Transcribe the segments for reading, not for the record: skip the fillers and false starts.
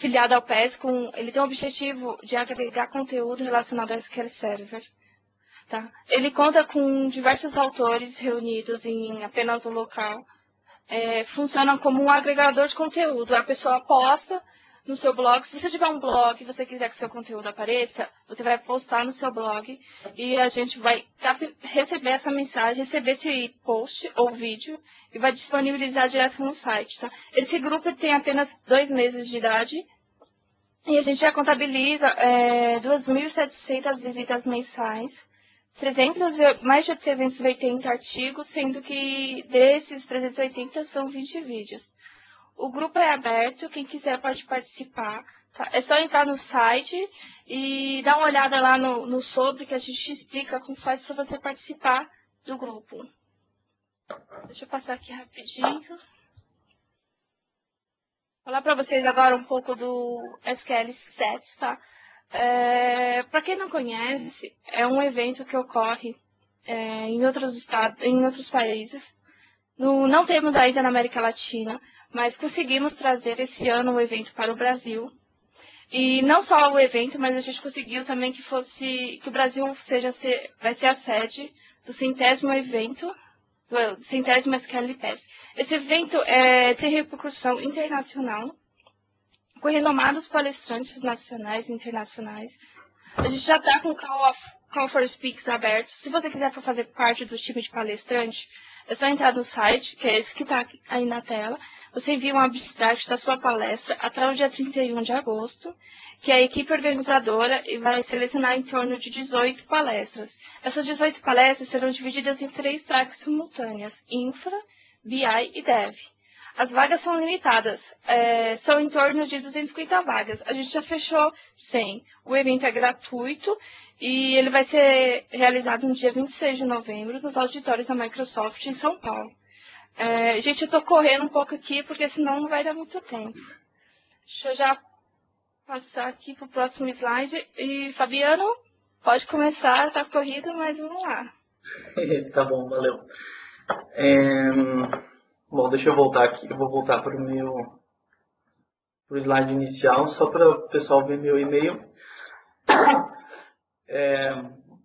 filiado ao PES, ele tem o objetivo de agregar conteúdo relacionado ao SQL Server. Tá? Ele conta com diversos autores reunidos em apenas um local. Funciona como um agregador de conteúdo. A pessoa posta no seu blog. Se você tiver um blog e você quiser que seu conteúdo apareça, você vai postar no seu blog e a gente vai receber essa mensagem, receber esse post ou vídeo e vai disponibilizar direto no site. Tá? Esse grupo tem apenas 2 meses de idade e a gente já contabiliza 2.700 visitas mensais. Mais de 380 artigos, sendo que desses 380 são 20 vídeos. O grupo é aberto, quem quiser pode participar. Tá? É só entrar no site e dar uma olhada lá no sobre, que a gente explica como faz para você participar do grupo. Deixa eu passar aqui rapidinho. Falar para vocês agora um pouco do SQL Stats, tá? Para quem não conhece, é um evento que ocorre em outros estados, em outros países. Não temos ainda na América Latina, mas conseguimos trazer esse ano o evento para o Brasil. E não só o evento, mas a gente conseguiu também que o Brasil vai ser a sede do 100º evento, do 100º SQL PES. Esse evento tem repercussão internacional, com renomados palestrantes nacionais e internacionais. A gente já está com o Call for Speaks aberto. Se você quiser fazer parte do time de palestrante, é só entrar no site, que é esse que está aí na tela. Você envia um abstract da sua palestra até o dia 31 de agosto, que é a equipe organizadora e vai selecionar em torno de 18 palestras. Essas 18 palestras serão divididas em 3 tracks simultâneas: Infra, BI e Dev. As vagas são limitadas, são em torno de 250 vagas. A gente já fechou 100. O evento é gratuito e ele vai ser realizado no dia 26 de novembro, nos auditórios da Microsoft em São Paulo. Gente, eu estou correndo um pouco aqui, porque senão não vai dar muito tempo. Deixa eu já passar aqui para o próximo slide. E, Fabiano, pode começar, está corrido, mas vamos lá. Tá bom, valeu. Bom, deixa eu voltar aqui. Eu vou voltar para o slide inicial, só para o pessoal ver meu e-mail.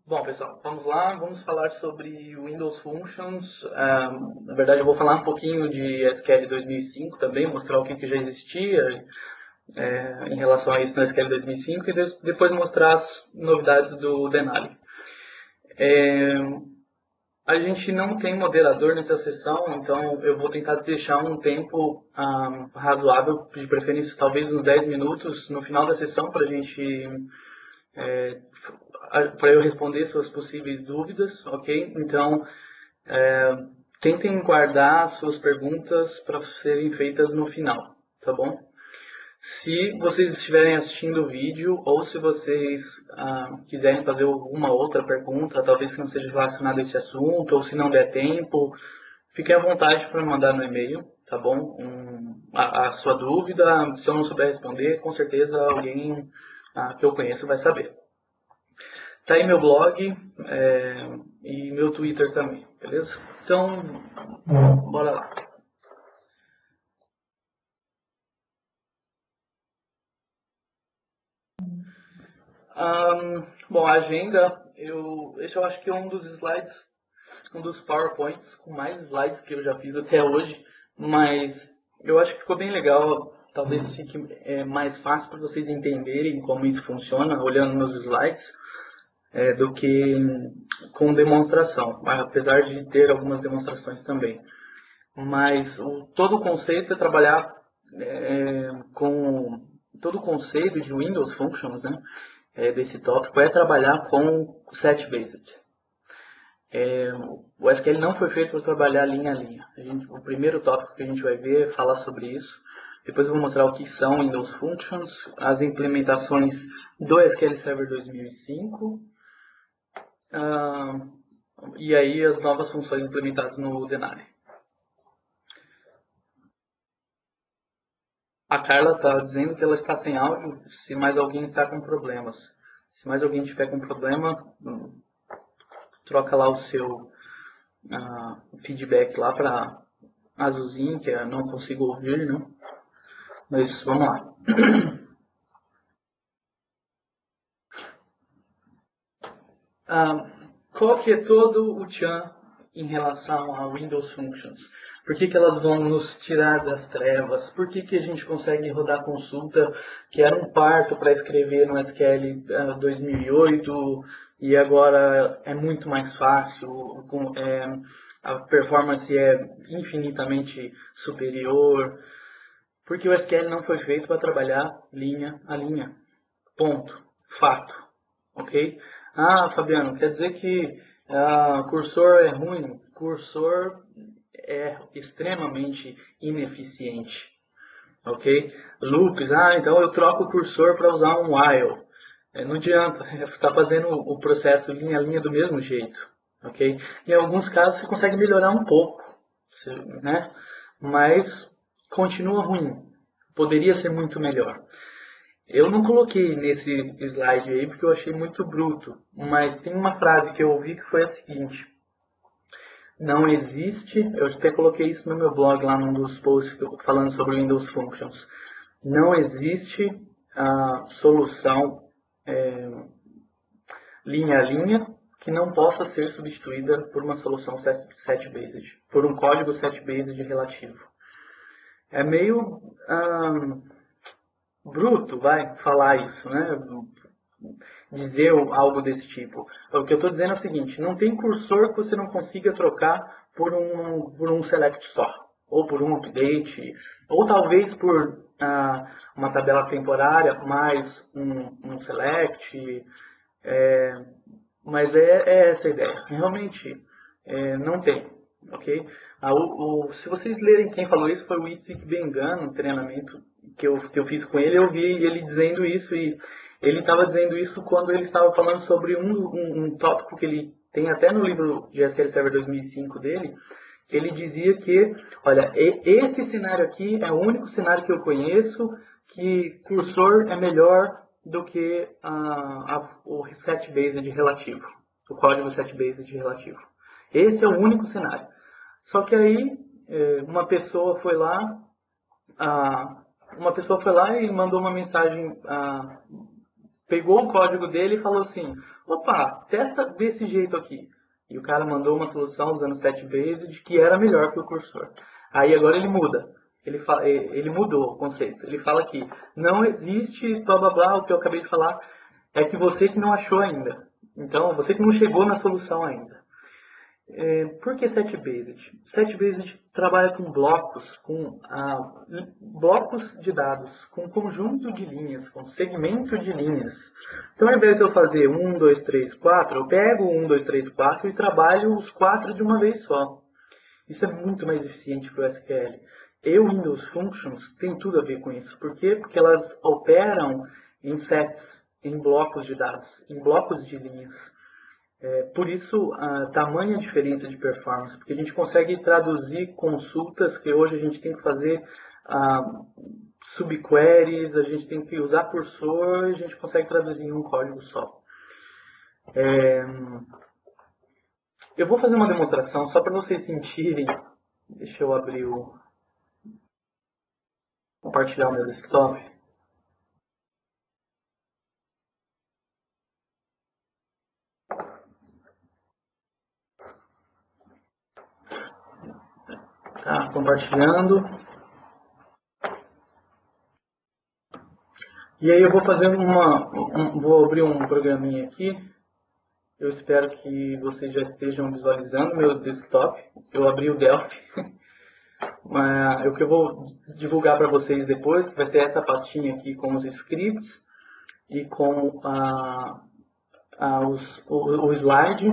Bom, pessoal, vamos lá. Vamos falar sobre Windows Functions. Na verdade, eu vou falar um pouquinho de SQL 2005 também, mostrar o que já existia em relação a isso no SQL 2005 e depois mostrar as novidades do Denali. A gente não tem moderador nessa sessão, então eu vou tentar deixar um tempo razoável, de preferência talvez uns 10 minutos no final da sessão para eu responder suas possíveis dúvidas, ok? Então, tentem guardar suas perguntas para serem feitas no final, tá bom? Se vocês estiverem assistindo o vídeo ou se vocês quiserem fazer alguma outra pergunta, talvez que não seja relacionada a esse assunto, ou se não der tempo, fiquem à vontade para me mandar no e-mail, tá bom? A sua dúvida, se eu não souber responder, com certeza alguém que eu conheço vai saber. Tá aí meu blog e meu Twitter também, beleza? Então, bora lá. Bom, a agenda, esse eu acho que é um dos slides, um dos PowerPoints com mais slides que eu já fiz até hoje, mas eu acho que ficou bem legal, talvez fique mais fácil para vocês entenderem como isso funciona, olhando meus slides, do que com demonstração, apesar de ter algumas demonstrações também. Mas todo o conceito é trabalhar com... Todo o conceito de Windows Functions, né? Desse tópico é trabalhar com set-based. O SQL não foi feito para trabalhar linha a linha. O primeiro tópico que a gente vai ver é falar sobre isso. Depois eu vou mostrar o que são Windows Functions, as implementações do SQL Server 2005 e aí as novas funções implementadas no Denali. A Carla está dizendo que ela está sem áudio, se mais alguém está com problemas. Se mais alguém tiver com problema, troca lá o seu feedback lá para azulzinho, que eu não consigo ouvir, né? Mas vamos lá. qual que é todo o tchan em relação a Windows Functions? Por que que elas vão nos tirar das trevas? Por que que a gente consegue rodar consulta, que era um parto para escrever no SQL 2008 e agora é muito mais fácil, a performance é infinitamente superior? Porque o SQL não foi feito para trabalhar linha a linha. Ponto. Fato. Ok? Ah, Fabiano, quer dizer que cursor é ruim? Cursor é extremamente ineficiente. Ok? Loops, então eu troco o cursor para usar um while. Não adianta, está fazendo o processo linha a linha do mesmo jeito. Ok? Em alguns casos você consegue melhorar um pouco, né? Mas continua ruim. Poderia ser muito melhor. Eu não coloquei nesse slide aí porque eu achei muito bruto, mas tem uma frase que eu ouvi que foi a seguinte: não existe, eu até coloquei isso no meu blog lá num dos posts falando sobre Windows Functions, não existe a solução linha a linha que não possa ser substituída por uma solução set-based, por um código set-based relativo. É meio bruto, vai, falar isso, né? Dizer algo desse tipo. O que eu estou dizendo é o seguinte: não tem cursor que você não consiga trocar por um select só, ou por um update, ou talvez por uma tabela temporária mais um select. Mas é essa a ideia. Realmente não tem, ok? Se vocês lerem quem falou isso foi o Itzik Ben-Gan, no treinamento que eu fiz com ele, eu vi ele dizendo isso, e ele estava dizendo isso quando ele estava falando sobre um tópico que ele tem até no livro de SQL Server 2005 dele, que ele dizia que, olha, esse cenário aqui é o único cenário que eu conheço que cursor é melhor do que o set-based relativo, o código set-based relativo. Esse é o único cenário. Só que aí uma pessoa foi lá e mandou uma mensagem, pegou o código dele e falou assim: opa, testa desse jeito aqui. E o cara mandou uma solução usando set-based que era melhor que o cursor. Aí agora ele muda. Ele mudou o conceito. Ele fala que não existe blá blá blá, o que eu acabei de falar é que você que não achou ainda. Então, você que não chegou na solução ainda. Por que set-based? Set-based trabalha com blocos, com blocos de dados, com conjunto de linhas, com segmento de linhas. Então, ao invés de eu fazer 1, 2, 3, 4, eu pego 1, 2, 3, 4 e trabalho os 4 de uma vez só. Isso é muito mais eficiente para o SQL. E o Windows Functions tem tudo a ver com isso. Por quê? Porque elas operam em sets, em blocos de dados, em blocos de linhas. Por isso, a tamanha diferença de performance, porque a gente consegue traduzir consultas que hoje a gente tem que fazer subqueries, a gente tem que usar cursor, a gente consegue traduzir em um código só. Eu vou fazer uma demonstração só para vocês sentirem. Deixa eu abrir compartilhar o meu desktop. Tá, compartilhando. E aí eu vou fazer vou abrir um programinha aqui. Eu espero que vocês já estejam visualizando meu desktop. Eu abri o Delphi. O que eu vou divulgar para vocês depois, que vai ser essa pastinha aqui com os scripts e com o slide.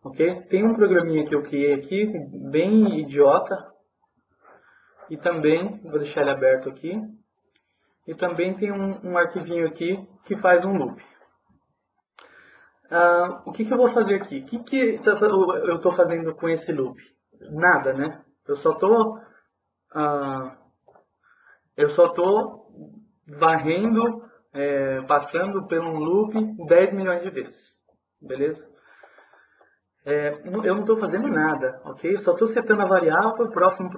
Ok? Tem um programinha que eu criei aqui, bem idiota. E também, vou deixar ele aberto aqui. E também tem um arquivinho aqui que faz um loop. O que eu vou fazer aqui? O que eu estou fazendo com esse loop? Nada, né? Eu só estou varrendo, passando por um loop 10 milhões de vezes. Beleza? Eu não estou fazendo nada, ok? Eu só estou setando a variável, próximo,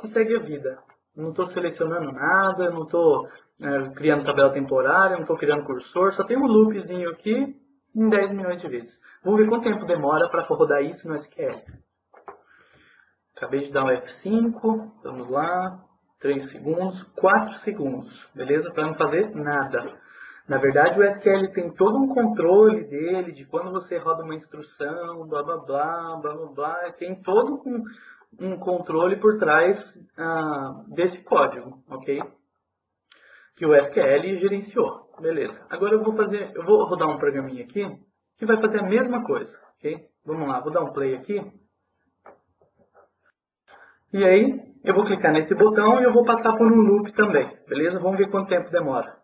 e segue a vida. Não estou selecionando nada, não estou criando tabela temporária, não estou criando cursor, só tem um loopzinho aqui em 10 milhões de vezes. Vamos ver quanto tempo demora para rodar isso no SQL. Acabei de dar um F5, vamos lá, 3 segundos, 4 segundos, beleza? Para não fazer nada. Na verdade, o SQL tem todo um controle dele, de quando você roda uma instrução, blá blá blá, blá blá blá, tem todo um controle por trás desse código, ok? Que o SQL gerenciou, beleza. Agora eu vou rodar um programinha aqui, que vai fazer a mesma coisa, ok? Vamos lá, vou dar um play aqui. E aí, eu vou clicar nesse botão e eu vou passar por um loop também, beleza? Vamos ver quanto tempo demora.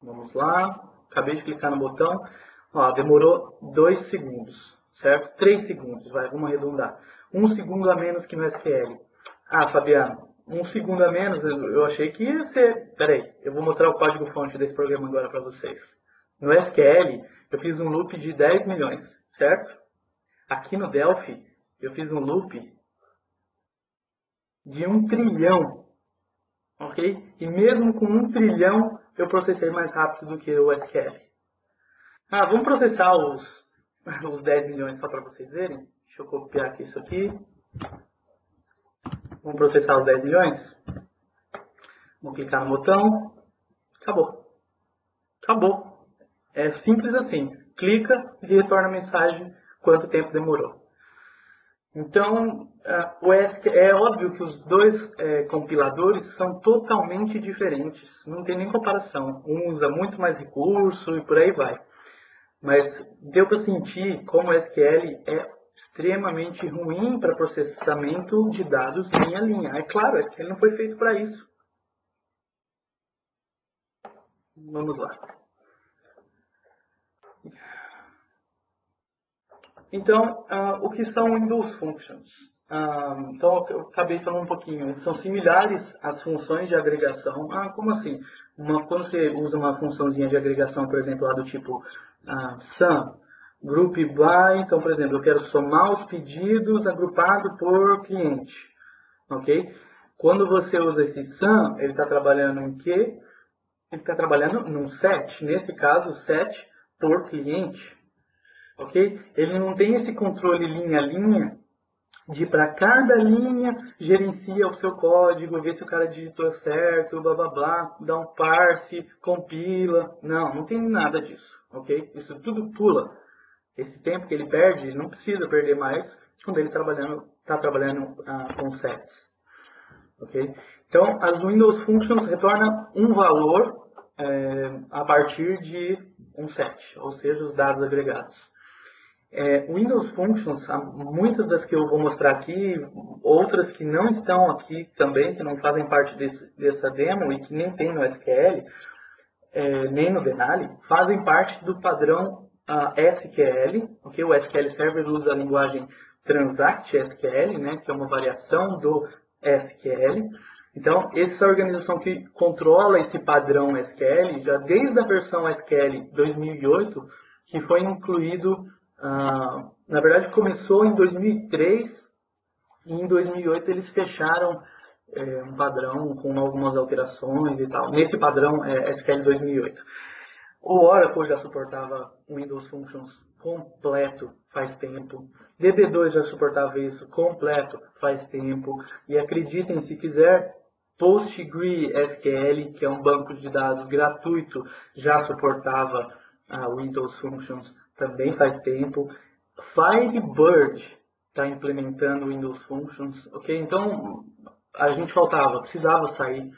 Vamos lá, acabei de clicar no botão, ó, demorou 2 segundos, certo? 3 segundos, vamos arredondar. 1 segundo a menos que no SQL. Ah, Fabiano, 1 segundo a menos, eu achei que ia ser... Peraí, eu vou mostrar o código-fonte desse programa agora para vocês. No SQL, eu fiz um loop de 10 milhões, certo? Aqui no Delphi, eu fiz um loop de 1 trilhão, ok? E mesmo com 1 trilhão, eu processei mais rápido do que o SQL. Ah, vamos processar os 10 milhões só para vocês verem. Deixa eu copiar aqui isso aqui. Vamos processar os 10 milhões. Vou clicar no botão. Acabou. Acabou. É simples assim. Clica e retorna a mensagem quanto tempo demorou. Então, é óbvio que os dois compiladores são totalmente diferentes. Não tem nem comparação. Um usa muito mais recurso e por aí vai. Mas deu para sentir como o SQL é extremamente ruim para processamento de dados linha a linha. É claro, o SQL não foi feito para isso. Vamos lá. Então, o que são Windows Functions? Então, eu acabei falando um pouquinho. São similares às funções de agregação. Como assim? Quando você usa uma funçãozinha de agregação, por exemplo, lá do tipo sum, group by, então, por exemplo, eu quero somar os pedidos agrupado por cliente. Ok? Quando você usa esse sum, ele está trabalhando em quê? Ele está trabalhando num set. Nesse caso, set por cliente. Ok? Ele não tem esse controle linha a linha de para cada linha gerencia o seu código, vê se o cara digitou certo, blá blá blá, dá um parse, compila. Não tem nada disso, ok? Isso tudo pula. Esse tempo que ele perde, ele não precisa perder mais quando ele está trabalhando com sets, ok? Então, as Windows Functions retornam um valor a partir de um set, ou seja, os dados agregados. Windows Functions, muitas das que eu vou mostrar aqui, outras que não estão aqui também, que não fazem parte dessa demo e que nem tem no SQL, nem no Denali, fazem parte do padrão SQL, okay? O SQL Server usa a linguagem Transact SQL, né, que é uma variação do SQL. Então, essa organização que controla esse padrão SQL, já desde a versão SQL 2008, que foi incluído... na verdade, começou em 2003 e em 2008 eles fecharam um padrão com algumas alterações e tal. Nesse padrão SQL 2008. O Oracle já suportava Windows Functions completo faz tempo. DB2 já suportava isso completo faz tempo. E acreditem, se quiser, PostgreSQL, que é um banco de dados gratuito, já suportava Windows Functions também faz tempo. Firebird está implementando Windows Functions, ok? Então, a gente precisava sair.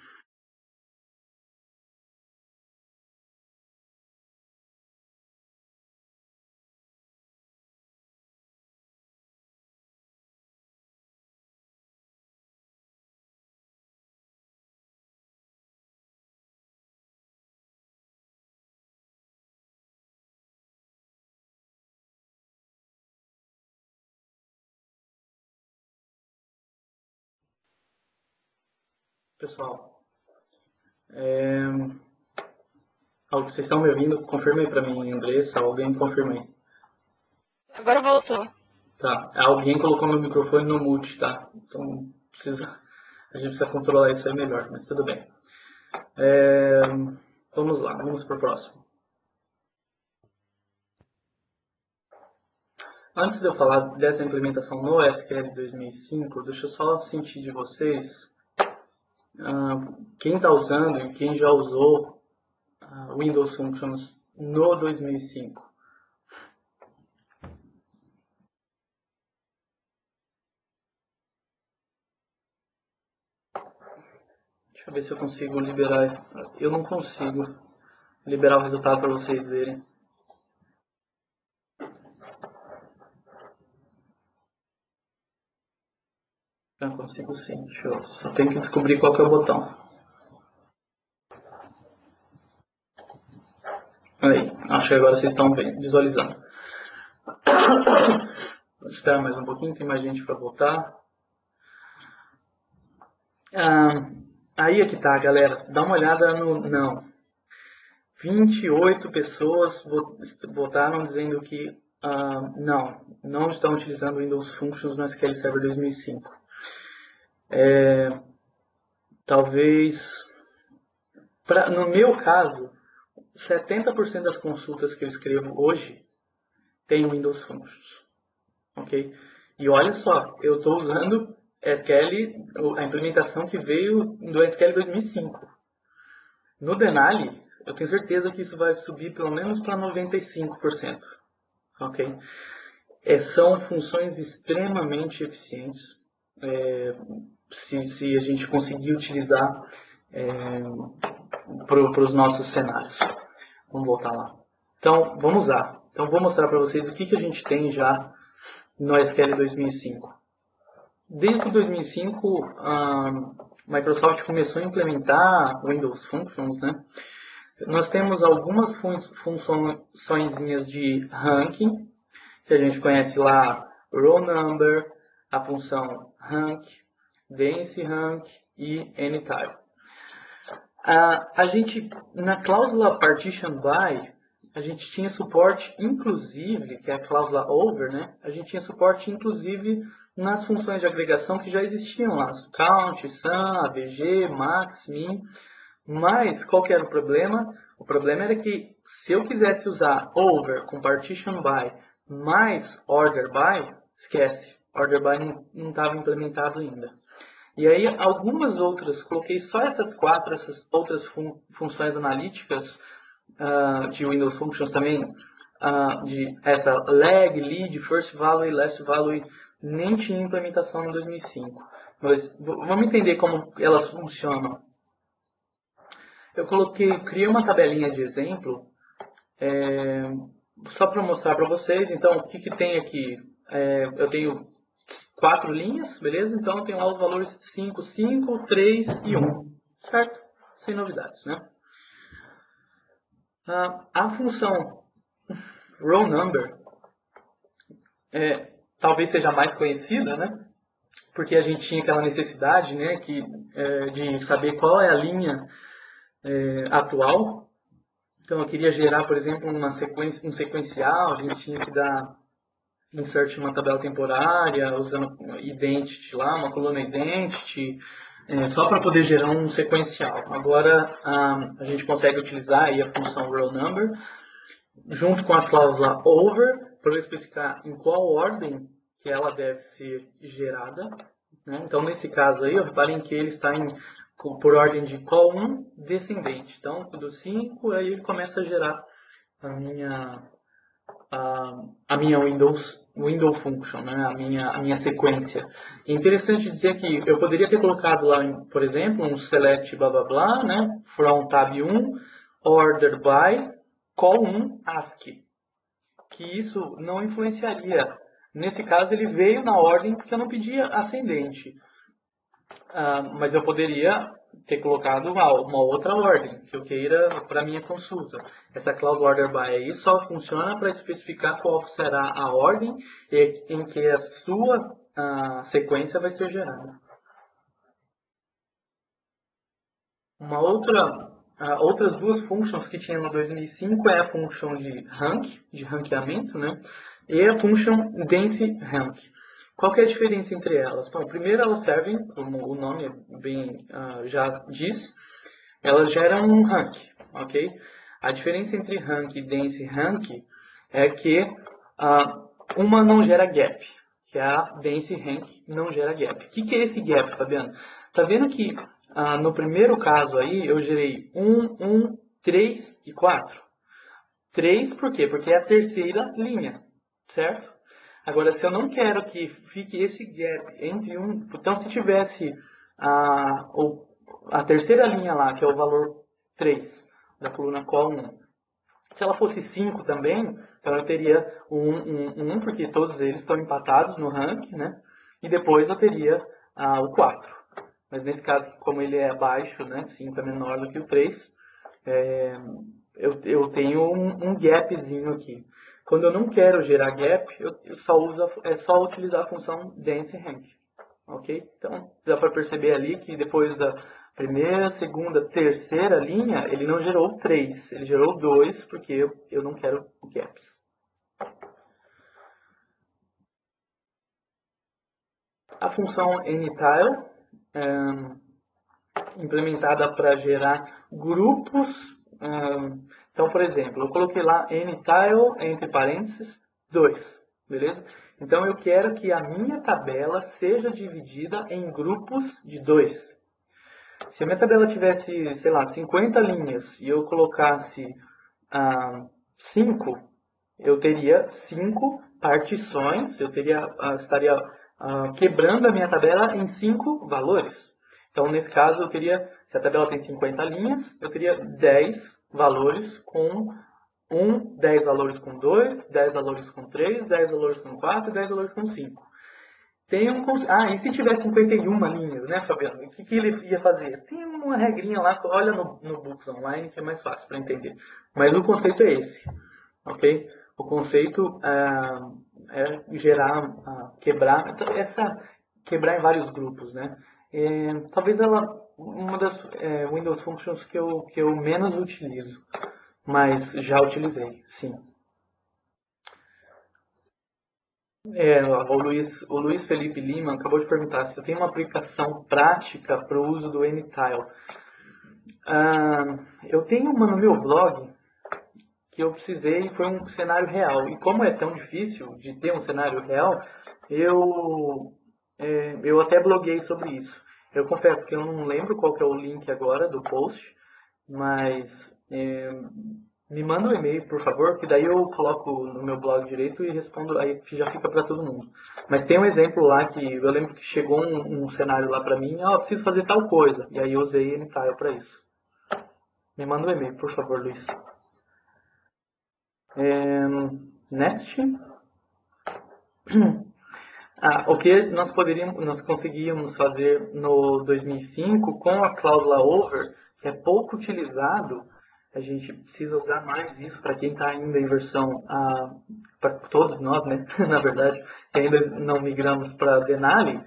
Pessoal, vocês estão me ouvindo? Confirme aí para mim, Andressa. Alguém confirma aí. Agora voltou. Tá. Alguém colocou meu microfone no mute, tá? Então a gente precisa controlar isso aí melhor, mas tudo bem. Vamos lá, vamos para o próximo. Antes de eu falar dessa implementação no SQL 2005, deixa eu só sentir de vocês, quem está usando e quem já usou Windows Functions no 2005. Deixa eu ver se eu consigo liberar. Eu não consigo liberar o resultado para vocês verem. Eu consigo sim. Só tenho que descobrir qual que é o botão. Aí, acho que agora vocês estão visualizando. Vou esperar mais um pouquinho, tem mais gente para voltar. Aí é que tá, galera. Dá uma olhada no não. 28 pessoas votaram dizendo que não estão utilizando Windows Functions no SQL Server 2005. Talvez, no meu caso, 70% das consultas que eu escrevo hoje tem Windows Functions. Ok? E olha só, eu estou usando SQL, a implementação que veio do SQL 2005. No Denali, eu tenho certeza que isso vai subir pelo menos para 95%. Ok? São funções extremamente eficientes. Se a gente conseguir utilizar para os nossos cenários. Vamos voltar lá. Então, vamos lá. Então, vou mostrar para vocês o que a gente tem já no SQL 2005. Desde o 2005, a Microsoft começou a implementar Windows Functions, né? Nós temos algumas funçõezinhas de ranking, que a gente conhece lá, row number, a função rank, dense rank e anytime. A gente, na cláusula partition by, a gente tinha suporte inclusive, que é a cláusula over, né? A gente tinha suporte inclusive nas funções de agregação que já existiam lá, count, sum, avg, max, min. Mas qual que era o problema? O problema era que se eu quisesse usar over com partition by mais order by, esquece, order by não estava implementado ainda. E aí algumas outras, coloquei só essas outras funções analíticas de Windows Functions também, de essa lag, lead, first value, last value, nem tinha implementação em 2005. Mas vamos entender como elas funcionam. Eu criei uma tabelinha de exemplo, só para mostrar para vocês. Então, o que tem aqui? Eu tenho 4 linhas, beleza? Então, eu tenho lá os valores 5, 5, 3 e 1, certo? Sem novidades, né? A função row number talvez seja mais conhecida, né? Porque a gente tinha aquela necessidade, né, de saber qual é a linha atual. Então, eu queria gerar, por exemplo, um sequencial, a gente tinha que dar insert em uma tabela temporária, usando identity lá, uma coluna identity, só para poder gerar um sequencial. Agora, a gente consegue utilizar aí a função row number, junto com a cláusula over, para especificar em qual ordem que ela deve ser gerada. Né? Então, nesse caso aí, reparem que ele está por ordem de call 1 descendente. Então, do 5, aí ele começa a gerar a minha window function, né? a minha sequência. É interessante dizer que eu poderia ter colocado lá, por exemplo, um select blá blá blá, né? From tab 1, order by, call 1 ASCII. Que isso não influenciaria. Nesse caso, ele veio na ordem porque eu não pedia ascendente. Mas eu poderia ter colocado uma outra ordem que eu queira para minha consulta. Essa cláusula order by aí só funciona para especificar qual será a ordem em que a sua sequência vai ser gerada. Outras duas funções que tinha no 2005 é a função de ranqueamento, né? E a função dense rank. Qual que é a diferença entre elas? Bom, primeiro elas servem, como o nome bem já diz, elas geram um rank, ok? A diferença entre rank e dense rank é que uma não gera gap, que é a Dance Rank não gera gap. O que é esse gap, Fabiano? Tá vendo que no primeiro caso aí eu gerei 1, 1, 3 e 4? 3 por quê? Porque é a terceira linha, certo? Agora, se eu não quero que fique esse gap entre um... Então, se tivesse a terceira linha lá, que é o valor 3 da coluna col 1, se ela fosse 5 também, então eu teria 1, porque todos eles estão empatados no rank, né? E depois eu teria o 4. Mas nesse caso, como ele é abaixo, né? 5 é menor do que o 3, eu tenho um gapzinho aqui. Quando eu não quero gerar gap, é só utilizar a função Dance Rank. Ok? Então, dá para perceber ali que depois da primeira, segunda, terceira linha, ele não gerou 3, ele gerou 2, porque eu não quero gaps. A função anytile implementada para gerar grupos. Então, por exemplo, eu coloquei lá anytile, entre parênteses, 2, beleza? Então, eu quero que a minha tabela seja dividida em grupos de 2. Se a minha tabela tivesse, sei lá, 50 linhas e eu colocasse 5, eu teria 5 partições, estaria quebrando a minha tabela em 5 valores. Então, nesse caso, se a tabela tem 50 linhas, eu teria 10 valores com 1, 10 valores com 2, 10 valores com 3, 10 valores com 4 e 10 valores com 5. E se tiver 51 linhas, né, Fabiano? O que ele ia fazer? Tem uma regrinha lá, olha no Books Online, que é mais fácil para entender. Mas o conceito é esse, ok? O conceito é gerar, quebrar, quebrar em vários grupos, né? Talvez uma das Windows Functions que eu menos utilizo, mas já utilizei, sim. O Luiz Felipe Lima acabou de perguntar se eu tenho uma aplicação prática para o uso do Anytile. Eu tenho uma no meu blog que eu precisei, foi um cenário real. E como é tão difícil de ter um cenário real, eu até bloguei sobre isso. Eu confesso que eu não lembro qual que é o link agora do post, mas me manda um e-mail, por favor, que daí eu coloco no meu blog direito e respondo, aí já fica para todo mundo. Mas tem um exemplo lá que eu lembro que chegou um cenário lá para mim, preciso fazer tal coisa, e aí eu usei Anytile para isso. Me manda um e-mail, por favor, Luiz. Next. O que nós conseguíamos fazer no 2005 com a cláusula over, que é pouco utilizado, a gente precisa usar mais isso para quem está ainda em versão, para todos nós, né, na verdade, que ainda não migramos para Denali.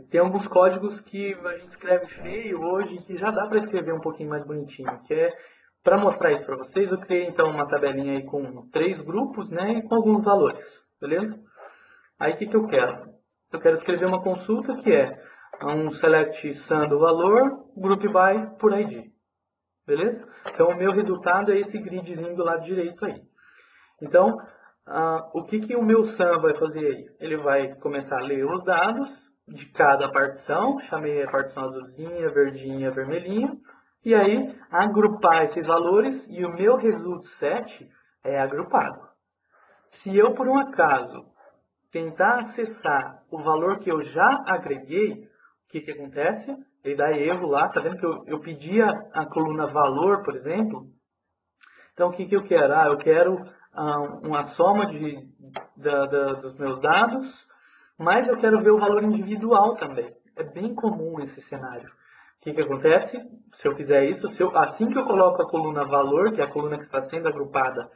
Tem alguns códigos que a gente escreve feio hoje que já dá para escrever um pouquinho mais bonitinho, que é para mostrar isso para vocês, eu criei então uma tabelinha aí com 3 grupos, né, e com alguns valores, beleza? Aí o que eu quero? Eu quero escrever uma consulta que é um select sum do valor, group by por ID. Beleza? Então o meu resultado é esse gridzinho do lado direito aí. Então, o que o meu sum vai fazer aí? Ele vai começar a ler os dados de cada partição, chamei a partição azulzinha, verdinha, vermelhinha, e aí agrupar esses valores e o meu result set é agrupado. Se eu, por um acaso, tentar acessar o valor que eu já agreguei, o que acontece? Ele dá erro lá, tá vendo que eu pedi a coluna valor, por exemplo. Então, o que eu quero? Eu quero uma soma dos meus dados, mas eu quero ver o valor individual também. É bem comum esse cenário. O que acontece? Se eu fizer isso, assim que eu coloco a coluna valor, que é a coluna que está sendo agrupada,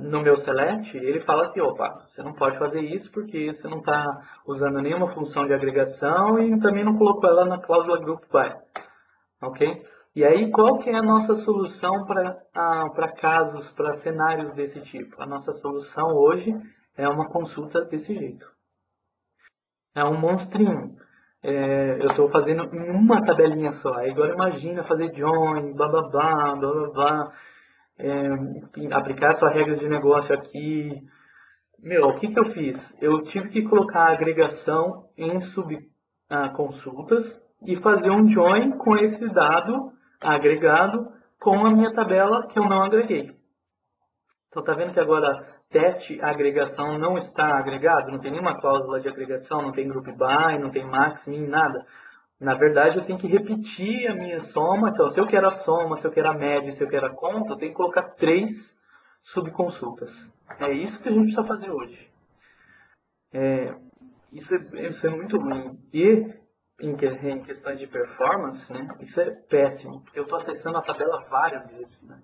no meu select, ele fala que, opa, você não pode fazer isso porque você não está usando nenhuma função de agregação e também não colocou ela na cláusula group by, ok? E aí, qual que é a nossa solução para casos, para cenários desse tipo? A nossa solução hoje é uma consulta desse jeito. É um monstrinho. Eu estou fazendo em uma tabelinha só. Agora imagina fazer join, blá blá blá, blá blá blá. Aplicar sua regra de negócio aqui. o que eu fiz? Eu tive que colocar a agregação em subconsultas e fazer um join com esse dado agregado com a minha tabela que eu não agreguei. Então, tá vendo que agora teste agregação não está agregado? Não tem nenhuma cláusula de agregação, não tem group by, não tem max, min, nada. Na verdade, eu tenho que repetir a minha soma. Então, se eu quero a soma, se eu quero a média, se eu quero a conta, eu tenho que colocar 3 subconsultas. É isso que a gente precisa fazer hoje. Isso é muito ruim. E em questões de performance, né, isso é péssimo. Porque eu estou acessando a tabela várias vezes. Né?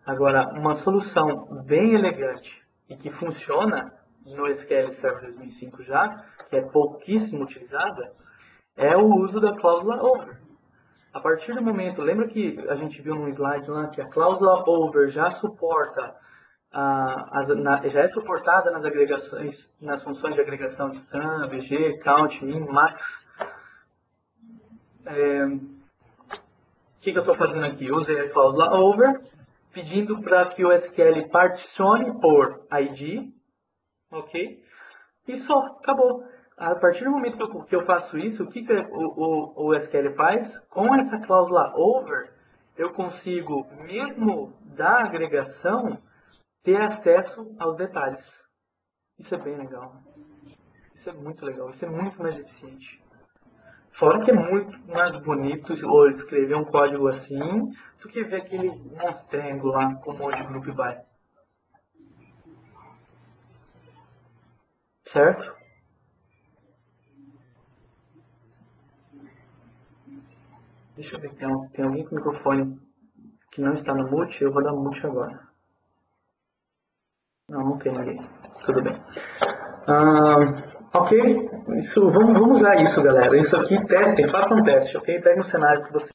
Agora, uma solução bem elegante e que funciona no SQL Server 2005 já, que é pouquíssimo utilizada, é o uso da cláusula over. A partir do momento, lembra que a gente viu num slide lá que a cláusula over já suporta, já é suportada nas agregações, nas funções de agregação de sum, VG, count, min, max. O que eu estou fazendo aqui? Eu usei a cláusula over, pedindo para que o SQL particione por ID, ok? E só, acabou. A partir do momento que eu faço isso, o que o SQL faz? Com essa cláusula over, eu consigo, mesmo da agregação, ter acesso aos detalhes. Isso é bem legal. Isso é muito legal. Isso é muito mais eficiente. Fora que é muito mais bonito ou escrever um código assim do que ver aquele monstrengo lá com um monte de group by. Certo? Deixa eu ver, tem alguém com o microfone que não está no mute? Eu vou dar mute agora. Não tem ninguém. Tudo bem. Ok, vamos usar isso, galera. Isso aqui, testem, façam um teste, ok? Pegue um cenário que você...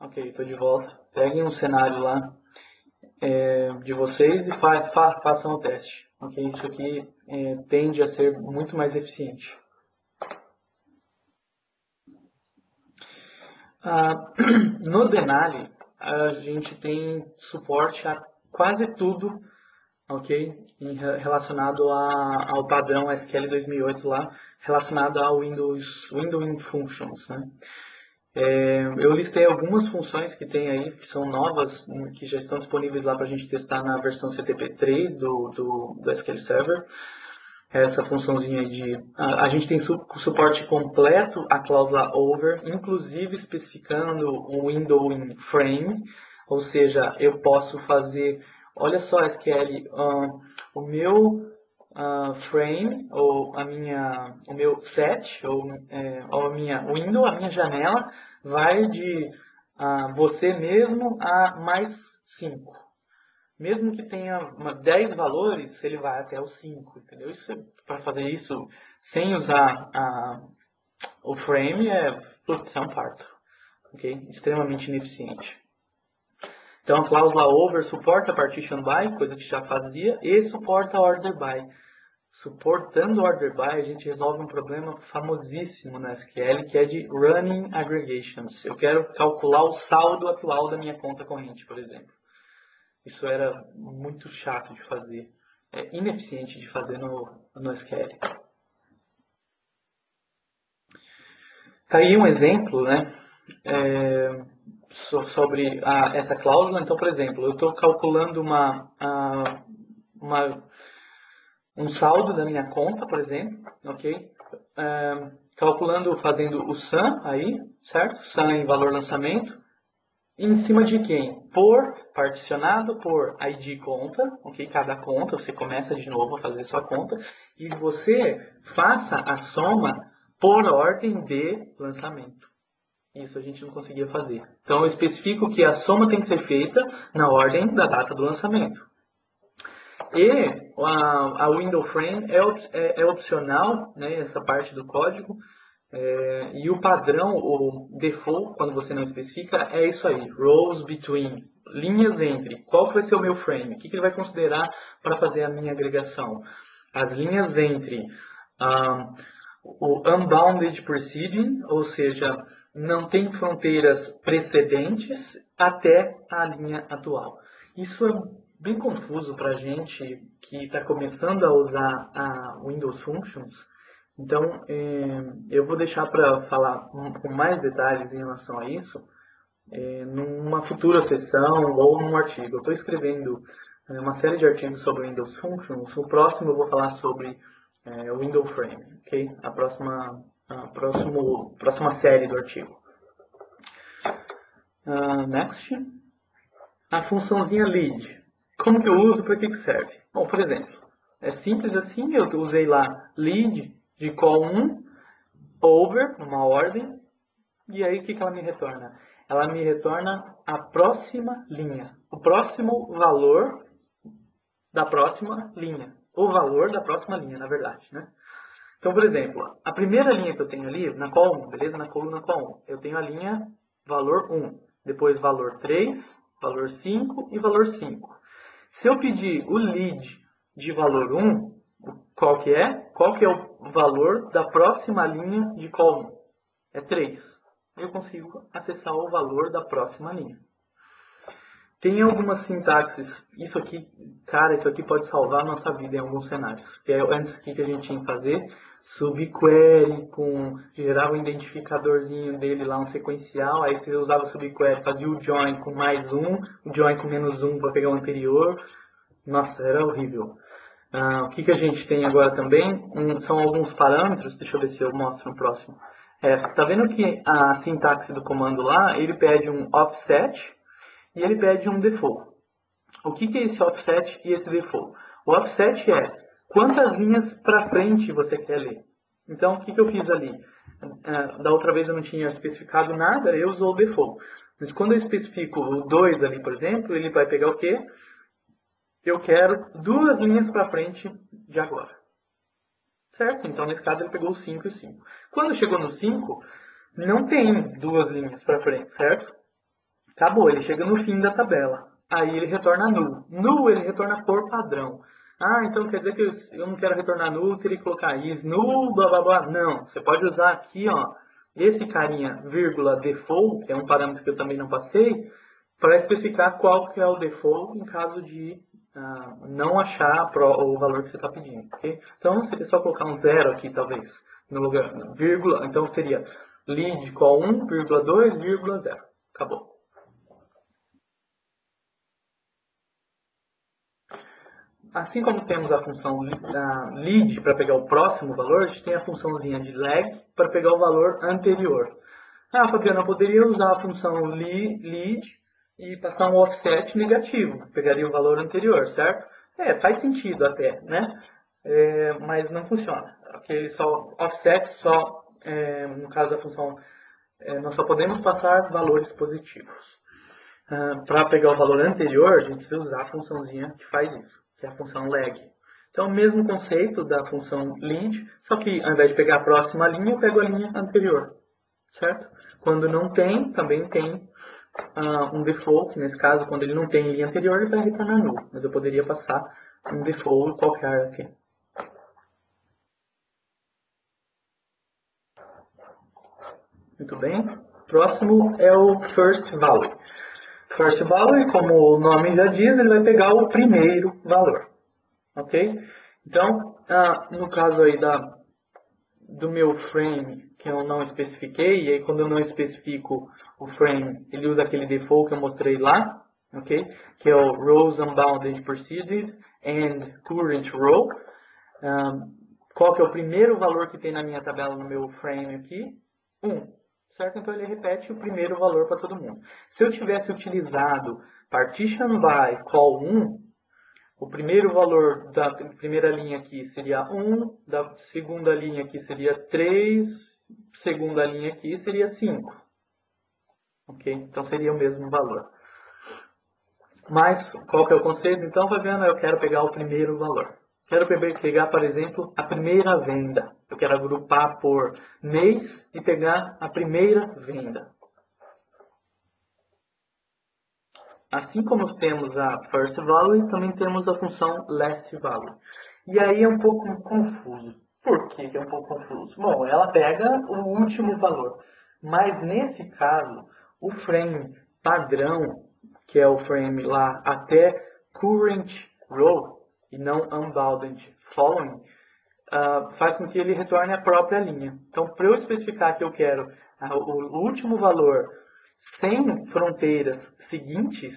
Ok, estou de volta. Peguem um cenário lá de vocês e façam o teste. Ok, isso aqui tende a ser muito mais eficiente. No Denali, a gente tem suporte a quase tudo, ok? Relacionado ao padrão SQL 2008 lá, relacionado ao Windowing Functions, né? Eu listei algumas funções que tem aí, que são novas, que já estão disponíveis lá para a gente testar na versão CTP3 do SQL Server. Essa funçãozinha a gente tem suporte completo à cláusula over, inclusive especificando um windowing frame, ou seja, eu posso fazer, olha só SQL, o meu frame, ou o meu set, ou a minha window, a minha janela, vai de você mesmo a mais 5. Mesmo que tenha 10 valores, ele vai até os 5, entendeu? Para fazer isso sem usar o frame é um parto, ok? Extremamente ineficiente. Então a cláusula over suporta partition by, coisa que já fazia, e suporta order by. Suportando order by, a gente resolve um problema famosíssimo na SQL, que é de running aggregations. Eu quero calcular o saldo atual da minha conta corrente, por exemplo. Isso era muito chato de fazer, ineficiente de fazer no SQL. Tá aí um exemplo, né, sobre essa cláusula. Então, por exemplo, eu estou calculando um saldo da minha conta, por exemplo, ok? Calculando, fazendo o sum aí, certo? Sum em valor lançamento. Em cima de quem? Particionado por ID conta, ok? Cada conta, você começa de novo a fazer sua conta, e você faça a soma por ordem de lançamento. Isso a gente não conseguia fazer. Então eu especifico que a soma tem que ser feita na ordem da data do lançamento. E a window frame é opcional, né, essa parte do código. E o padrão, o default, quando você não especifica, é isso aí, rows between, linhas entre. Qual que vai ser o meu frame? O que ele vai considerar para fazer a minha agregação? As linhas entre o unbounded proceeding, ou seja, não tem fronteiras precedentes até a linha atual. Isso é bem confuso para a gente que está começando a usar a Windows Functions. Então, eu vou deixar para falar com mais detalhes em relação a isso numa futura sessão ou num artigo. Eu estou escrevendo uma série de artigos sobre Windows Functions. No próximo eu vou falar sobre o Windows Frame, ok? A próxima série do artigo. Next. A funçãozinha lead. Como que eu uso? Para que serve? Bom, por exemplo, é simples assim. Eu usei lá lead de call 1 over, uma ordem. E aí o que ela me retorna? Ela me retorna a próxima linha. O próximo valor da próxima linha. O valor da próxima linha, na verdade, né? Então, por exemplo, a primeira linha que eu tenho ali, na call 1, beleza? Na coluna call 1, eu tenho a linha valor 1, depois valor 3, valor 5 e valor 5. Se eu pedir o lead de valor 1, qual que é? Qual que é o valor da próxima linha de call 1? É 3. Eu consigo acessar o valor da próxima linha. Tem algumas sintaxes, isso aqui pode salvar a nossa vida em alguns cenários. Que é antes o que a gente tinha que fazer? Subquery, gerar um identificadorzinho dele lá, um sequencial, aí você usava o subquery, fazia o join com mais um, o join com menos um para pegar o anterior. Nossa, era horrível. O que a gente tem agora também são alguns parâmetros, deixa eu ver se eu mostro no próximo. Tá vendo que a sintaxe do comando lá, ele pede um offset, e ele pede um default. O que é esse offset e esse default? O offset é quantas linhas para frente você quer ler. Então, o que eu fiz ali? Da outra vez eu não tinha especificado nada, eu usou o default. Mas quando eu especifico o 2 ali, por exemplo, ele vai pegar o quê? Eu quero 2 linhas para frente de agora. Certo? Então, nesse caso, ele pegou o 5 e o 5. Quando chegou no 5, não tem 2 linhas para frente, certo? Acabou, ele chega no fim da tabela. Aí ele retorna null. Null ele retorna por padrão. Então quer dizer que eu não quero retornar null, teria que colocar is null, blá blá blá. Não, você pode usar aqui, ó, esse carinha, vírgula default, que é um parâmetro que eu também não passei, para especificar qual que é o default em caso de não achar o valor que você está pedindo. Okay? Então seria só colocar um zero aqui, talvez, no lugar, vírgula, então seria lead call 1, vírgula 2, vírgula 0. Acabou. Assim como temos a função lead para pegar o próximo valor, a gente tem a funçãozinha de lag para pegar o valor anterior. Fabiana, eu poderia usar a função lead e passar um offset negativo, pegaria o valor anterior, certo? Faz sentido até, né? Mas não funciona. Aquele offset no caso da função, nós só podemos passar valores positivos. Para pegar o valor anterior, a gente precisa usar a funçãozinha que faz isso, que é a função lag. Então, o mesmo conceito da função lead, só que ao invés de pegar a próxima linha, eu pego a linha anterior, certo? Quando não tem, também tem um default, nesse caso, quando ele não tem linha anterior, ele vai retornar null, mas eu poderia passar um default qualquer aqui. Muito bem. Próximo é o first value. First value, como o nome já diz, ele vai pegar o primeiro valor. Ok? Então, no caso aí do meu frame, que eu não especifiquei, e aí quando eu não especifico o frame, ele usa aquele default que eu mostrei lá, ok? Que é o rows unbounded preceded and current row. Qual que é o primeiro valor que tem na minha tabela, no meu frame aqui? 1. Certo? Então ele repete o primeiro valor para todo mundo. Se eu tivesse utilizado partition by call 1, o primeiro valor da primeira linha aqui seria 1, da segunda linha aqui seria 3, segunda linha aqui seria 5. Ok? Então seria o mesmo valor. Mas qual que é o conceito? Então, Fabiana, eu quero pegar o primeiro valor. Quero pegar, por exemplo, a primeira venda. Eu quero agrupar por mês e pegar a primeira venda. Assim como temos a first value, também temos a função last value. E aí é um pouco confuso. Por que é um pouco confuso? Bom, ela pega o último valor. Mas nesse caso, o frame padrão, que é o frame lá até current row e não unbounded following, faz com que ele retorne a própria linha. Então, para eu especificar que eu quero o último valor sem fronteiras seguintes,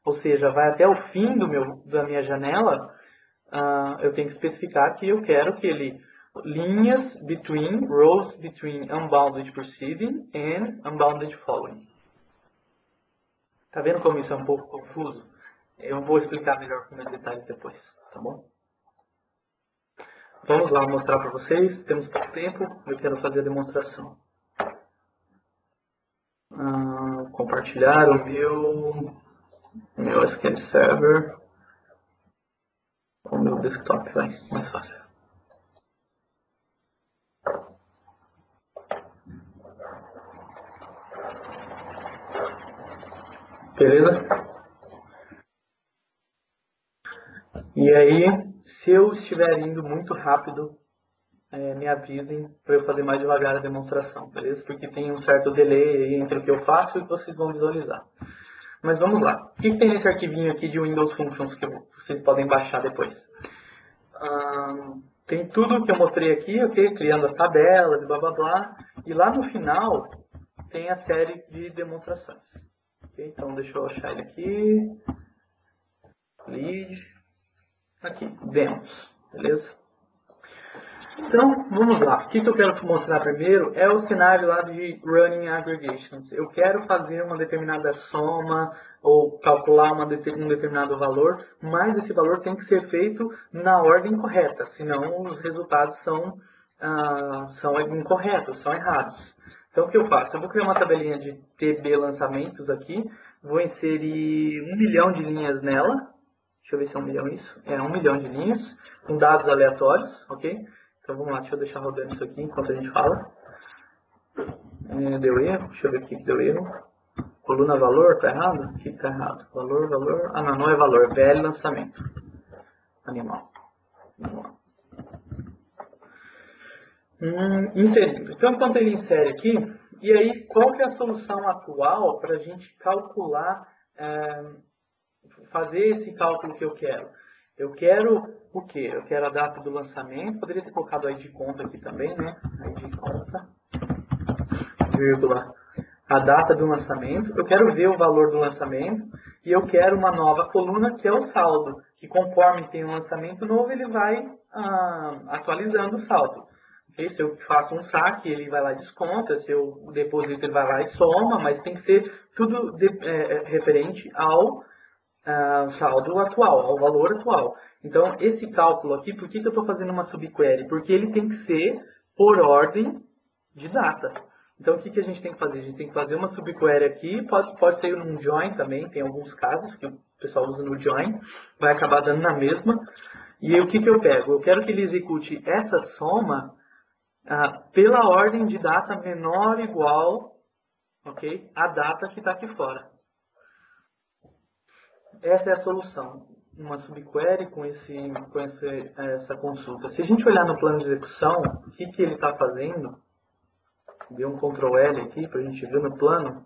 ou seja, vai até o fim da minha janela, eu tenho que especificar que eu quero que ele linhas between, rows between unbounded preceding and unbounded following. Tá vendo como isso é um pouco confuso? Eu vou explicar melhor com mais detalhes depois, tá bom? Vamos lá mostrar para vocês, temos pouco tempo, eu quero fazer a demonstração. Compartilhar o meu SQL Server, o meu desktop, vai, mais fácil. Beleza? E aí, se eu estiver indo muito rápido, me avisem para eu fazer mais devagar a demonstração, beleza? Porque tem um certo delay entre o que eu faço e o que vocês vão visualizar. Mas vamos lá. O que tem nesse arquivinho aqui de Windows Functions que vocês podem baixar depois? Tem tudo que eu mostrei aqui, ok? Criando as tabelas e blá blá blá. E lá no final tem a série de demonstrações. Okay? Então deixa eu achar ele aqui. Lead. Aqui, demos. Beleza? Então, vamos lá. O que eu quero mostrar primeiro é o cenário lá de Running Aggregations. Eu quero fazer uma determinada soma ou calcular um determinado valor, mas esse valor tem que ser feito na ordem correta, senão os resultados são incorretos, são errados. Então, o que eu faço? Eu vou criar uma tabelinha de TB lançamentos aqui, vou inserir 1 milhão de linhas nela. Deixa eu ver se é 1 milhão isso. É 1 milhão de linhas, com dados aleatórios, ok? Então vamos lá, deixa eu deixar rodando isso aqui enquanto a gente fala. Deu erro, deixa eu ver o que deu erro. Coluna valor, tá errado? O que tá errado? Valor, valor. Não é valor, VL lançamento. Animal. Inserindo. Então enquanto ele insere aqui, e aí qual que é a solução atual para a gente calcular, fazer esse cálculo que eu quero? Eu quero o quê? Eu quero a data do lançamento, poderia ter colocado a ID conta aqui também, né? ID conta, vírgula, a data do lançamento. Eu quero ver o valor do lançamento e eu quero uma nova coluna que é o saldo, que conforme tem um lançamento novo, ele vai atualizando o saldo. Okay? Se eu faço um saque, ele vai lá e desconta, se eu deposito, ele vai lá e soma, mas tem que ser tudo referente ao saldo atual, ao valor atual. Então, esse cálculo aqui, por que eu estou fazendo uma subquery? Porque ele tem que ser por ordem de data. Então, o que a gente tem que fazer? A gente tem que fazer uma subquery aqui, pode ser num join também, tem alguns casos que o pessoal usa no join, vai acabar dando na mesma. E aí, o que eu pego? Eu quero que ele execute essa soma pela ordem de data menor ou igual, ok, à data que está aqui fora. Essa é a solução, uma subquery com essa consulta. Se a gente olhar no plano de execução, o que ele está fazendo, dê um Ctrl L aqui para a gente ver no plano,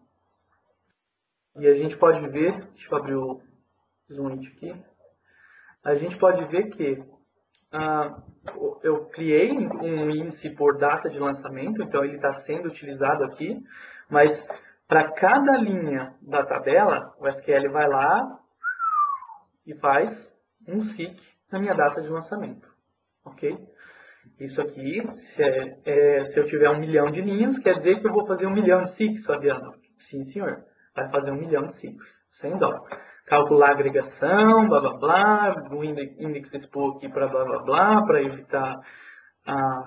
e a gente pode ver, deixa eu abrir o zoom aqui, a gente pode ver que eu criei um índice por data de lançamento, então ele está sendo utilizado aqui, mas para cada linha da tabela, o SQL vai lá e faz um seek na minha data de lançamento, ok? Isso aqui, se eu tiver 1 milhão de linhas, quer dizer que eu vou fazer 1 milhão de seeks, Fabiano? Sim, senhor. Vai fazer 1 milhão de seeks, sem dó. Calcular a agregação, blá blá blá, o index expo aqui para blá blá blá, para evitar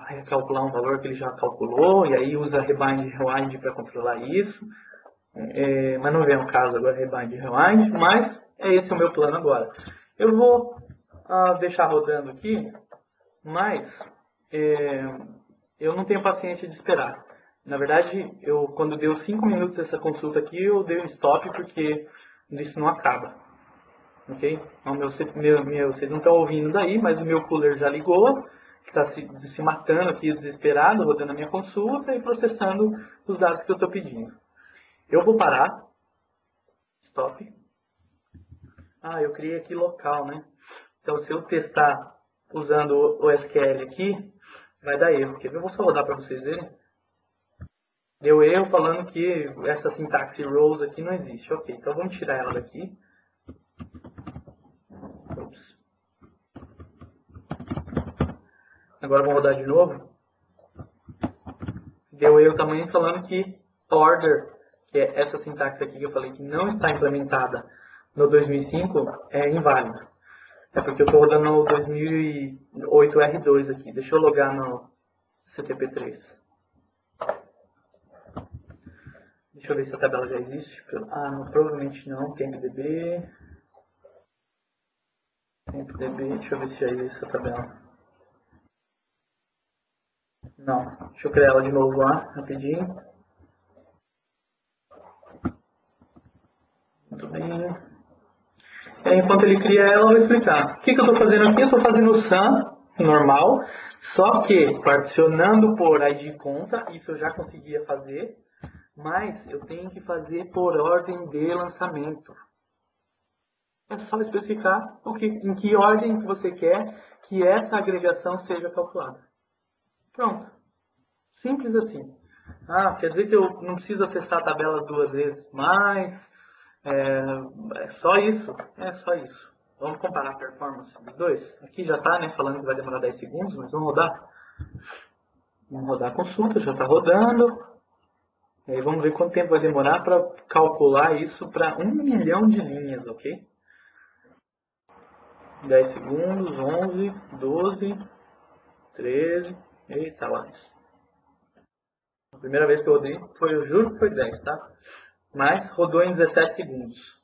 recalcular um valor que ele já calculou, e aí usa rebind e rewind para controlar isso. Mas não vem ao caso agora rebind e rewind, mas esse é o meu plano agora. Eu vou deixar rodando aqui, mas eu não tenho paciência de esperar. Na verdade, quando deu 5 minutos dessa consulta aqui, eu dei um stop porque isso não acaba. Ok? Então, vocês não estão ouvindo daí, mas o meu cooler já ligou que está se matando aqui, desesperado, rodando a minha consulta e processando os dados que eu estou pedindo. Eu vou parar. Stop. Ah, eu criei aqui local, né? Então, se eu testar usando o SQL aqui, vai dar erro. Eu vou só rodar para vocês verem. Deu erro falando que essa sintaxe rows aqui não existe. Ok, então vamos tirar ela daqui. Ups. Agora vamos rodar de novo. Deu erro também falando que order, que é essa sintaxe aqui que eu falei que não está implementada no 2005, é inválida. É porque eu estou rodando no 2008 R2 aqui. Deixa eu logar no CTP3. Deixa eu ver se a tabela já existe. Ah, não, provavelmente não. TempDB. Deixa eu ver se já existe essa tabela. Não. Deixa eu criar ela de novo lá, rapidinho. Muito bem. Enquanto ele cria ela, eu vou explicar. O que eu estou fazendo aqui? Eu estou fazendo o SUM normal, só que particionando por ID conta, isso eu já conseguia fazer, mas eu tenho que fazer por ordem de lançamento. É só especificar em que ordem que você quer que essa agregação seja calculada. Pronto. Simples assim. Ah, quer dizer que eu não preciso acessar a tabela 2 vezes, mas é só isso. É só isso. Vamos comparar a performance dos dois. Aqui já está, né, falando que vai demorar 10 segundos, mas vamos rodar. Vamos rodar a consulta, já está rodando. E aí vamos ver quanto tempo vai demorar para calcular isso para 1 milhão de linhas, ok? 10 segundos, 11, 12, 13, eita lá. A primeira vez que eu rodei, eu juro que foi 10, tá? Mas rodou em 17 segundos.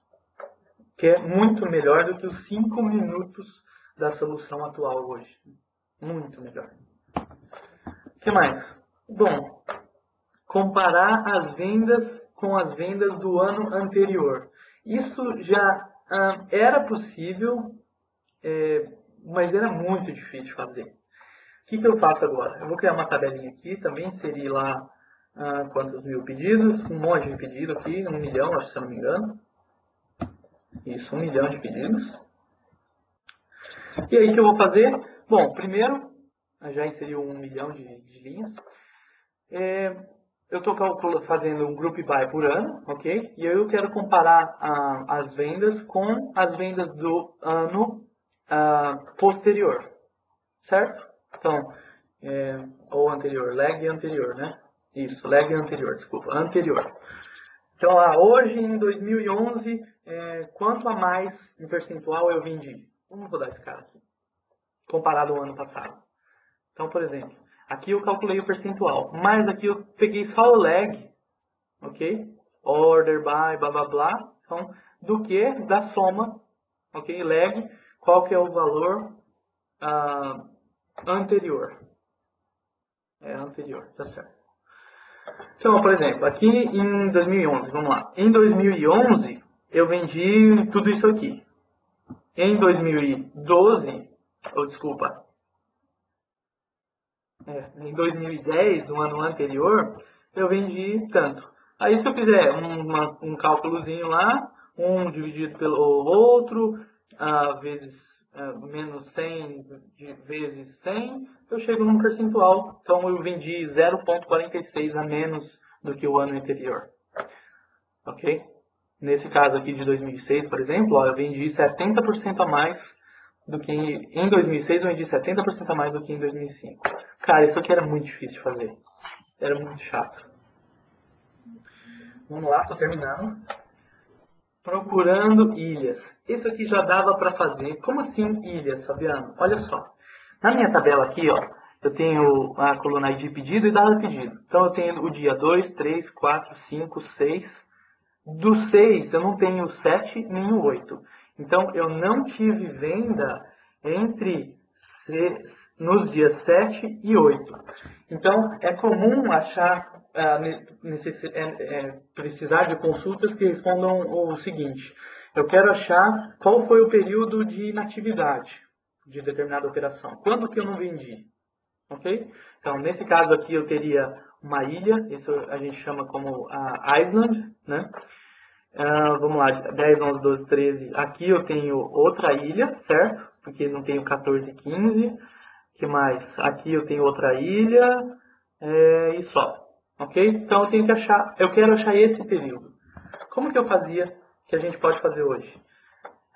Que é muito melhor do que os 5 minutos da solução atual hoje. Muito melhor. O que mais? Bom, comparar as vendas com as vendas do ano anterior. Isso já era possível, mas era muito difícil fazer. O que eu faço agora? Eu vou criar uma tabelinha aqui, também inserir lá quantos mil pedidos, um monte de pedido aqui, 1 milhão, acho, se eu não me engano. Isso, 1 milhão de pedidos. E aí o que eu vou fazer? Bom, primeiro, já inseriu 1 milhão de linhas. Eu estou fazendo um group by por ano, ok? E aí eu quero comparar as vendas com as vendas do ano posterior, certo? Então, ou anterior, lag anterior, né? Isso, lag anterior, desculpa, anterior. Então, hoje em 2011, quanto a mais em percentual eu vendi? Vamos rodar esse cara aqui, comparado ao ano passado. Então, por exemplo, aqui eu calculei o percentual, mas aqui eu peguei só o lag, ok? Order by, blá blá blá, então, do que da soma, ok? Lag, qual que é o valor anterior? Anterior, tá certo. Então, por exemplo, aqui em 2011, vamos lá. Em 2011, eu vendi tudo isso aqui. Em 2012, desculpa, em 2010, no ano anterior, eu vendi tanto. Aí se eu fizer um cálculozinho lá, um dividido pelo outro, vezes menos 100 vezes 100, eu chego num percentual. Então eu vendi 0,46 a menos do que o ano anterior. Ok? Nesse caso aqui de 2006, por exemplo, eu vendi 70% a mais do que em 2006, eu vendi 70% a mais do que em 2005. Cara, isso aqui era muito difícil de fazer. Era muito chato. Vamos lá, estou terminando. Procurando ilhas. Isso aqui já dava para fazer. Como assim ilhas, Fabiano? Olha só. Na minha tabela aqui, ó, eu tenho a coluna ID pedido e data pedido. Então eu tenho o dia 2, 3, 4, 5, 6. Do 6 eu não tenho o 7 nem o 8. Então eu não tive venda nos dias 7 e 8. Então é comum achar precisar de consultas que respondam o seguinte: eu quero achar qual foi o período de inatividade de determinada operação. Quando que eu não vendi? ok? Então, nesse caso aqui eu teria uma ilha, isso a gente chama como a Island, né? Vamos lá, 10, 11, 12, 13. Aqui eu tenho outra ilha, certo? Porque não tenho 14 e 15. Que mais? Aqui eu tenho outra ilha e só, ok? Então eu tenho que achar, eu quero achar esse período. Como que eu fazia que a gente pode fazer hoje?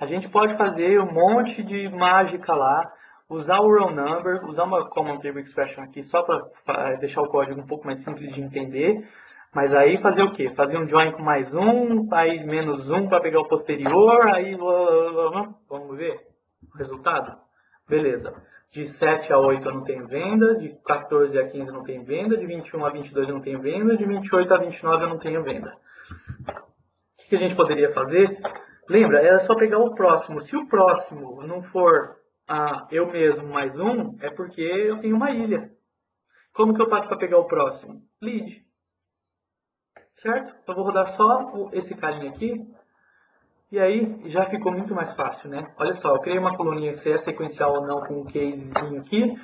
A gente pode fazer um monte de mágica lá, usar o roll number, usar uma common table expression aqui só para deixar o código um pouco mais simples de entender. Mas aí fazer o quê? Fazer um join com mais um, aí menos um para pegar o posterior, aí vamos ver o resultado? Beleza. De 7 a 8 eu não tenho venda, de 14 a 15 eu não tenho venda, de 21 a 22 eu não tenho venda, de 28 a 29 eu não tenho venda. O que a gente poderia fazer? Lembra, era só pegar o próximo. Se o próximo não for eu mesmo mais um, é porque eu tenho uma ilha. Como que eu faço para pegar o próximo? Lead. Certo? Eu vou rodar só esse carinha aqui. E aí já ficou muito mais fácil, né? Olha só, eu criei uma coluninha se é sequencial ou não com um casezinho aqui.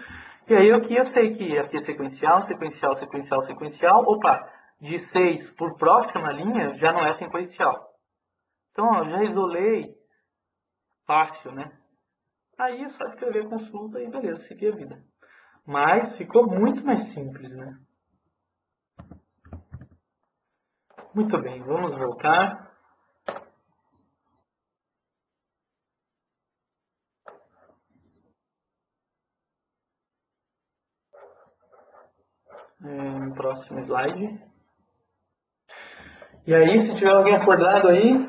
E aí aqui eu sei que aqui é sequencial, sequencial, sequencial, sequencial. Opa, de 6 por próxima linha já não é sequencial. Então, ó, já isolei fácil, né? Aí é só escrever consulta e beleza, seguir a vida. Mas ficou muito mais simples, né? Muito bem, vamos voltar. No próximo slide. E aí, se tiver alguém acordado aí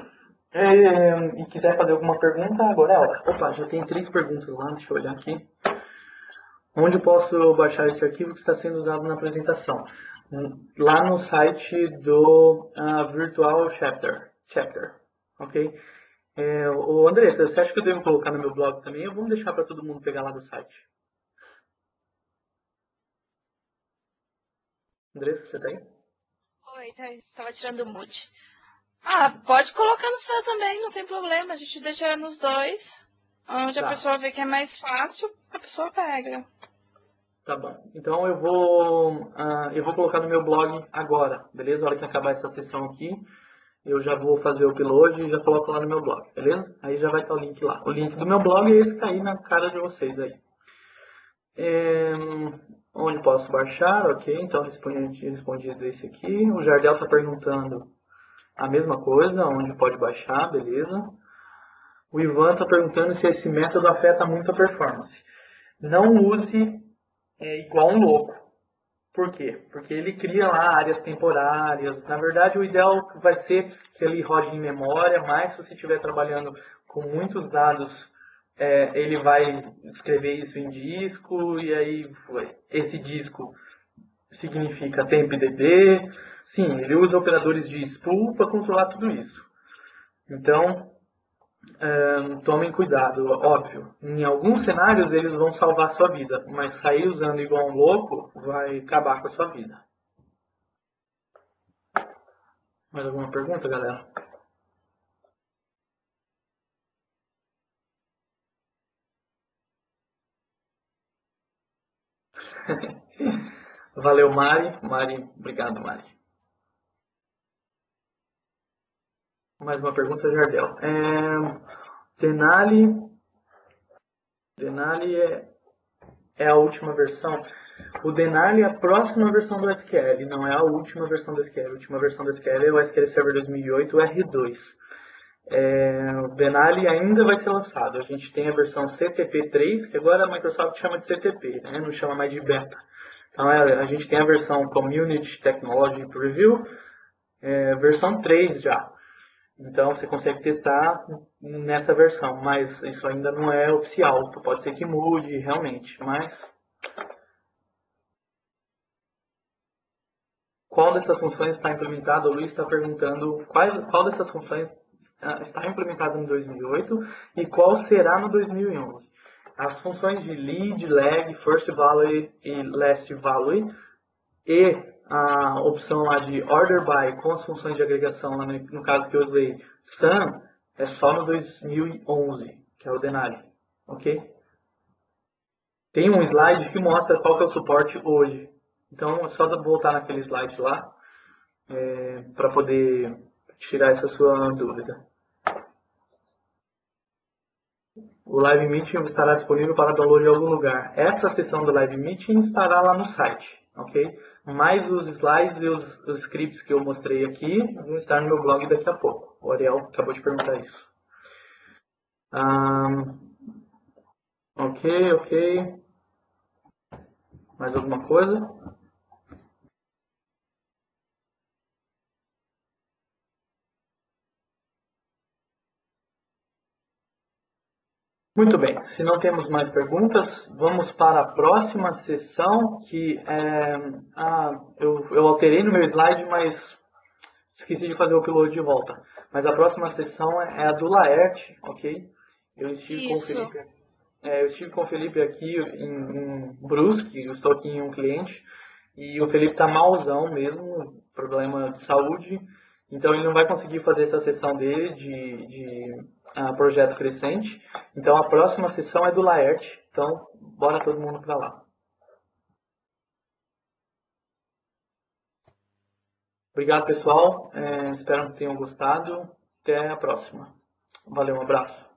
e quiser fazer alguma pergunta, agora é a hora. Opa, já tem 3 perguntas lá, deixa eu olhar aqui. Onde eu posso baixar esse arquivo que está sendo usado na apresentação? Lá no site do Virtual Chapter, ok? O Andressa, você acha que eu devo colocar no meu blog também ou vamos deixar para todo mundo pegar lá do site? Andressa, você tá aí? Oi, tava tirando o mute. Pode colocar no seu também, não tem problema. A gente deixa nos dois. Onde a pessoa vê que é mais fácil, a pessoa pega. Tá bom. Então eu vou colocar no meu blog agora, beleza? A hora que acabar essa sessão aqui, eu já vou fazer o upload e já coloco lá no meu blog, beleza? Aí já vai estar o link lá. O link do meu blog é esse que tá aí na cara de vocês aí. Onde posso baixar? Ok, então respondido esse aqui. O Jardel está perguntando a mesma coisa, onde pode baixar, beleza? O Ivan está perguntando se esse método afeta muito a performance. Não use igual um louco. Por quê? Porque ele cria lá áreas temporárias. Na verdade, o ideal vai ser que ele rode em memória, mas se você estiver trabalhando com muitos dados, ele vai escrever isso em disco, e aí esse disco significa TempDB. Sim, ele usa operadores de spool para controlar tudo isso. Então, tomem cuidado, óbvio. Em alguns cenários eles vão salvar a sua vida, mas sair usando igual um louco vai acabar com a sua vida. Mais alguma pergunta, galera? Valeu, Mari. Mari, obrigado, Mari. Mais uma pergunta, Jardel. Denali é a última versão. O Denali é a próxima versão do SQL, não é a última versão do SQL. A última versão do SQL é o SQL Server 2008 R2. O Denali ainda vai ser lançado. A gente tem a versão CTP3, que agora a Microsoft chama de CTP, né? Não chama mais de beta. Então a gente tem a versão Community Technology Preview, versão 3 já. Então você consegue testar nessa versão, mas isso ainda não é oficial. Pode ser que mude realmente, mas qual dessas funções está implementada? O Luiz está perguntando qual dessas funções está implementada no 2008 e qual será no 2011. As funções de lead, lag, first value e last value e a opção lá de order by com as funções de agregação, lá no caso que eu usei sum, é só no 2011, que é o Denali, ok? Tem um slide que mostra qual que é o suporte hoje. Então, é só voltar naquele slide lá para poder tirar essa sua dúvida. O Live Meeting estará disponível para download em algum lugar. Essa sessão do Live Meeting estará lá no site, ok? Mas os slides e os scripts que eu mostrei aqui vão estar no meu blog daqui a pouco. O Ariel acabou de perguntar isso. Ok, ok. Mais alguma coisa? Muito bem, se não temos mais perguntas, vamos para a próxima sessão, que é... eu alterei no meu slide, mas esqueci de fazer o upload de volta. Mas a próxima sessão é a do Laerte, ok? Eu estive com o Isso. Felipe, eu estive com o Felipe aqui em Brusque, eu estou aqui em um cliente, e o Felipe está malzão mesmo, problema de saúde, então ele não vai conseguir fazer essa sessão dele de projeto crescente. Então a próxima sessão é do Laerte, então bora todo mundo para lá. Obrigado, pessoal. Espero que tenham gostado. Até a próxima. Valeu, um abraço.